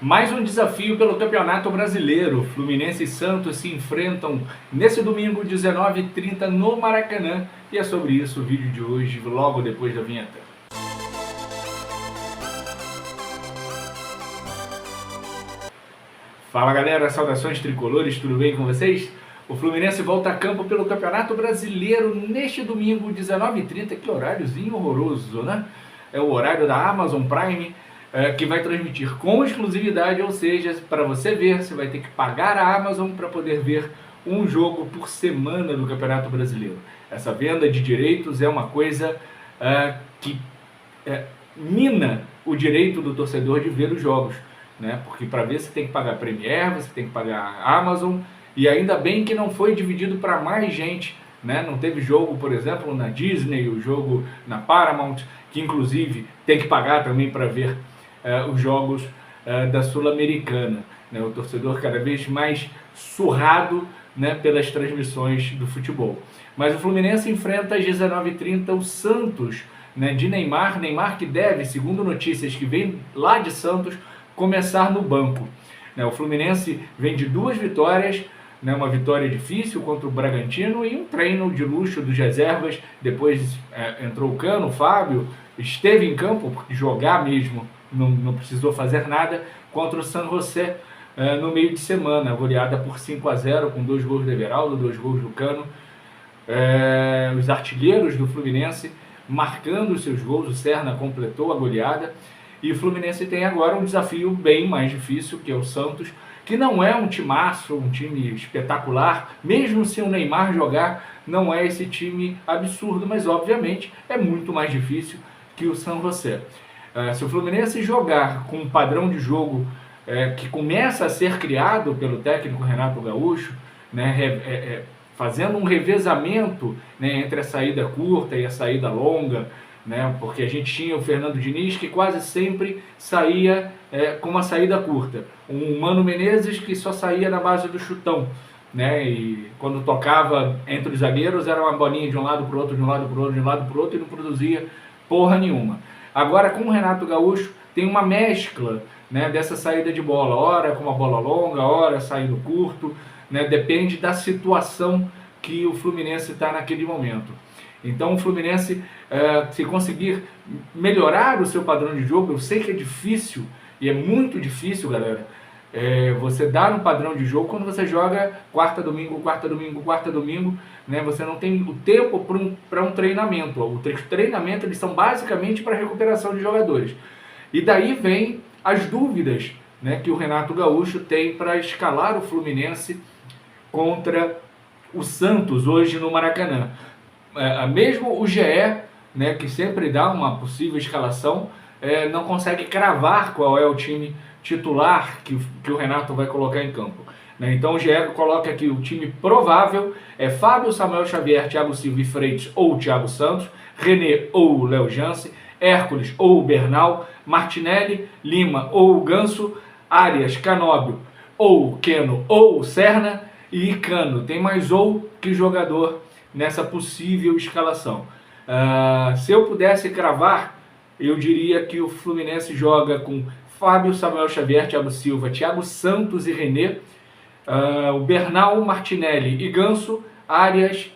Mais um desafio pelo Campeonato Brasileiro. Fluminense e Santos se enfrentam nesse domingo, 19h30, no Maracanã. E é sobre isso o vídeo de hoje, logo depois da vinheta. Fala galera, saudações tricolores, tudo bem com vocês? O Fluminense volta a campo pelo Campeonato Brasileiro neste domingo, 19h30. Que horáriozinho horroroso, né? É o horário da Amazon Prime, que vai transmitir com exclusividade, ou seja, para você ver, você vai ter que pagar a Amazon para poder ver um jogo por semana do Campeonato Brasileiro. Essa venda de direitos é uma coisa que mina o direito do torcedor de ver os jogos, né? Porque para ver você tem que pagar Premiere, você tem que pagar Amazon, e ainda bem que não foi dividido para mais gente, né? Não teve jogo, por exemplo, na Disney, o jogo na Paramount, que inclusive tem que pagar também para ver os jogos da Sul-Americana, né? O torcedor cada vez mais surrado, né, pelas transmissões do futebol. Mas o Fluminense enfrenta às 19h30 o Santos, né, de Neymar que deve, segundo notícias que vem lá de Santos, começar no banco. O Fluminense vem de 2 vitórias, né, uma vitória difícil contra o Bragantino e um treino de luxo dos reservas. Depois entrou o Cano, o Fábio, esteve em campo, porque jogar mesmo não precisou fazer nada, contra o San José no meio de semana, goleada por 5-0, com 2 gols do Everaldo, 2 gols do Cano. Os artilheiros do Fluminense marcando os seus gols, o Serna completou a goleada, e o Fluminense tem agora um desafio bem mais difícil, que é o Santos, que não é um timaço, um time espetacular, mesmo se o Neymar jogar, não é esse time absurdo, mas obviamente é muito mais difícil que o San José. Se o Fluminense jogar com um padrão de jogo que começa a ser criado pelo técnico Renato Gaúcho, né, fazendo um revezamento, né, entre a saída curta e a saída longa, né, porque a gente tinha o Fernando Diniz que quase sempre saía com uma saída curta, um Mano Menezes que só saía na base do chutão, né, e quando tocava entre os zagueiros era uma bolinha de um lado para o outro, de um lado para o outro, de um lado para o outro, e não produzia porra nenhuma. Agora com o Renato Gaúcho tem uma mescla, né, dessa saída de bola, ora com uma bola longa, ora saindo curto, né, depende da situação que o Fluminense está naquele momento. Então o Fluminense, se conseguir melhorar o seu padrão de jogo, eu sei que é difícil, e é muito difícil, galera, você dar um padrão de jogo quando você joga quarta, domingo, né, você não tem o tempo para um treinamento. Os treinamentos eles são basicamente para recuperação de jogadores. E daí vem as dúvidas, né, que o Renato Gaúcho tem para escalar o Fluminense contra o Santos hoje no Maracanã. Mesmo o GE, né, que sempre dá uma possível escalação, não consegue cravar qual é o time titular que o Renato vai colocar em campo, né? Então o GE coloca aqui o time provável: Fábio, Samuel Xavier, Thiago Silva e Freitas ou Thiago Santos, René ou Léo Jansen, Hércules ou Bernal, Martinelli, Lima ou Ganso, Arias, Canóbio ou Keno ou Serna, e Cano. Tem mais ou que jogador nessa possível escalação. Se eu pudesse cravar, eu diria que o Fluminense joga com Fábio, Samuel Xavier, Thiago Silva, Thiago Santos e René, o Bernal, Martinelli e Ganso, Arias,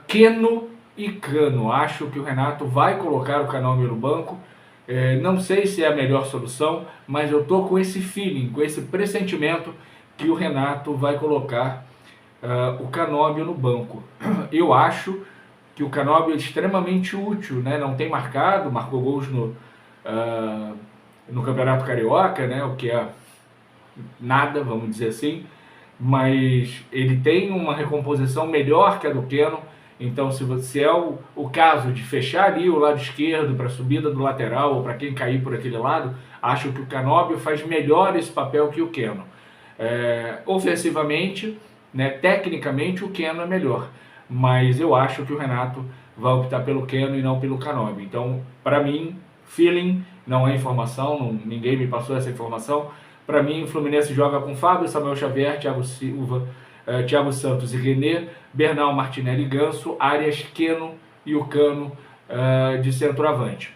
Keno e Cano. Acho que o Renato vai colocar o Canóbio no banco. Não sei se é a melhor solução, mas eu tô com esse feeling, com esse pressentimento que o Renato vai colocar o Canóbio no banco. Eu acho que o Canóbio é extremamente útil, né? Não tem marcou gols no Campeonato Carioca, né? O que é nada, vamos dizer assim, mas ele tem uma recomposição melhor que a do Keno. Então, se é o caso de fechar ali o lado esquerdo para a subida do lateral ou para quem cair por aquele lado, acho que o Canóbio faz melhor esse papel que o Keno. Ofensivamente, né, tecnicamente o Keno é melhor, mas eu acho que o Renato vai optar pelo Keno e não pelo Canóbio. Então, para mim, feeling, não é informação, ninguém me passou essa informação. Para mim, o Fluminense joga com Fábio, Samuel Xavier, Thiago Silva, Thiago Santos e René, Bernal, Martinelli e Ganso, Arias, Keno e o Cano de centroavante.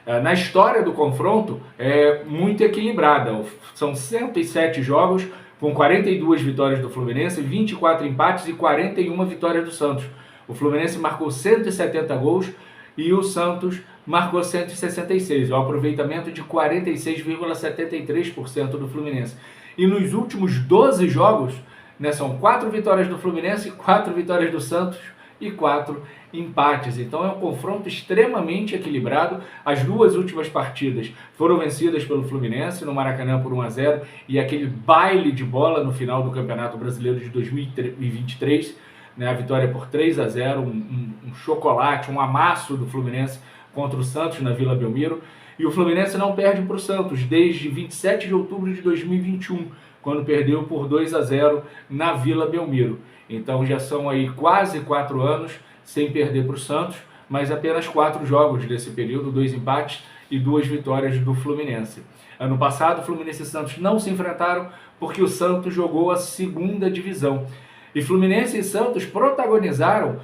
Na história do confronto, é muito equilibrada. São 107 jogos, com 42 vitórias do Fluminense, 24 empates e 41 vitórias do Santos. O Fluminense marcou 170 gols e o Santos marcou 166, o aproveitamento de 46,73% do Fluminense. E nos últimos 12 jogos, né, são 4 vitórias do Fluminense, 4 vitórias do Santos e 4 empates. Então é um confronto extremamente equilibrado. As duas últimas partidas foram vencidas pelo Fluminense no Maracanã por 1-0 e aquele baile de bola no final do Campeonato Brasileiro de 2023, né, a vitória por 3-0, um chocolate, um amasso do Fluminense contra o Santos na Vila Belmiro. E o Fluminense não perde para o Santos desde 27 de outubro de 2021, quando perdeu por 2-0 na Vila Belmiro. Então já são aí quase 4 anos sem perder para o Santos, mas apenas 4 jogos desse período, 2 empates e 2 vitórias do Fluminense. Ano passado, Fluminense e Santos não se enfrentaram porque o Santos jogou a segunda divisão. E Fluminense e Santos protagonizaram,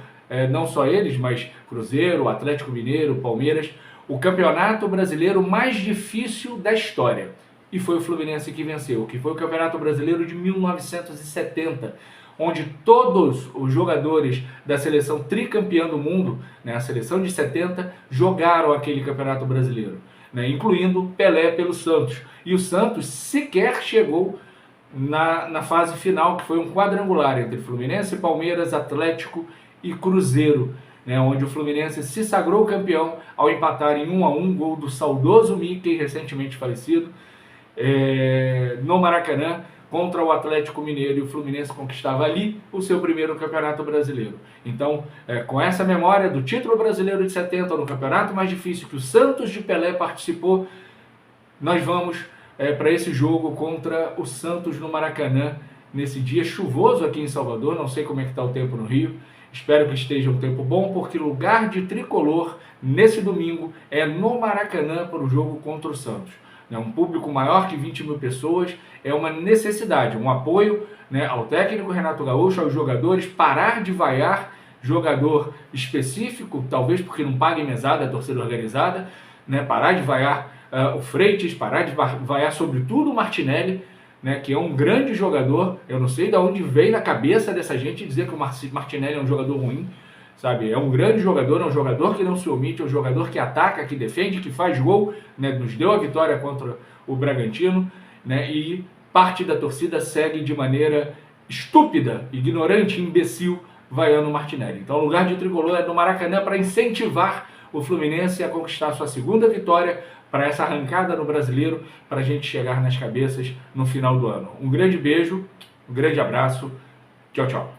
não só eles, mas Cruzeiro, Atlético Mineiro, Palmeiras, o campeonato brasileiro mais difícil da história. E foi o Fluminense que venceu, que foi o Campeonato Brasileiro de 1970, onde todos os jogadores da seleção tricampeã do mundo, né, a seleção de 70, jogaram aquele Campeonato Brasileiro, né, incluindo Pelé pelo Santos. E o Santos sequer chegou na fase final, que foi um quadrangular entre Fluminense, Palmeiras, Atlético e Cruzeiro, né, onde o Fluminense se sagrou campeão ao empatar em 1-1, gol do saudoso Mickey, recentemente falecido, no Maracanã, contra o Atlético Mineiro, e o Fluminense conquistava ali o seu primeiro campeonato brasileiro. Então, com essa memória do título brasileiro de 70, no campeonato mais difícil que o Santos de Pelé participou, nós vamos para esse jogo contra o Santos no Maracanã, nesse dia chuvoso aqui em Salvador. Não sei como é que está o tempo no Rio, espero que esteja um tempo bom, porque lugar de tricolor nesse domingo é no Maracanã para o jogo contra o Santos. Um público maior que 20 mil pessoas é uma necessidade, um apoio, né, ao técnico Renato Gaúcho, aos jogadores, parar de vaiar jogador específico, talvez porque não paga em mesada a torcida organizada, né, parar de vaiar o Freitas, parar de vaiar sobretudo o Martinelli, né, que é um grande jogador. Eu não sei de onde veio na cabeça dessa gente dizer que o Martinelli é um jogador ruim, sabe? É um grande jogador, é um jogador que não se omite, é um jogador que ataca, que defende, que faz gol, né? Nos deu a vitória contra o Bragantino, né? E parte da torcida segue de maneira estúpida, ignorante, imbecil, vaiando o Martinelli. Então o lugar de tricolor é no Maracanã para incentivar o Fluminense a conquistar sua segunda vitória para essa arrancada no Brasileiro, para a gente chegar nas cabeças no final do ano. Um grande beijo, um grande abraço, tchau, tchau.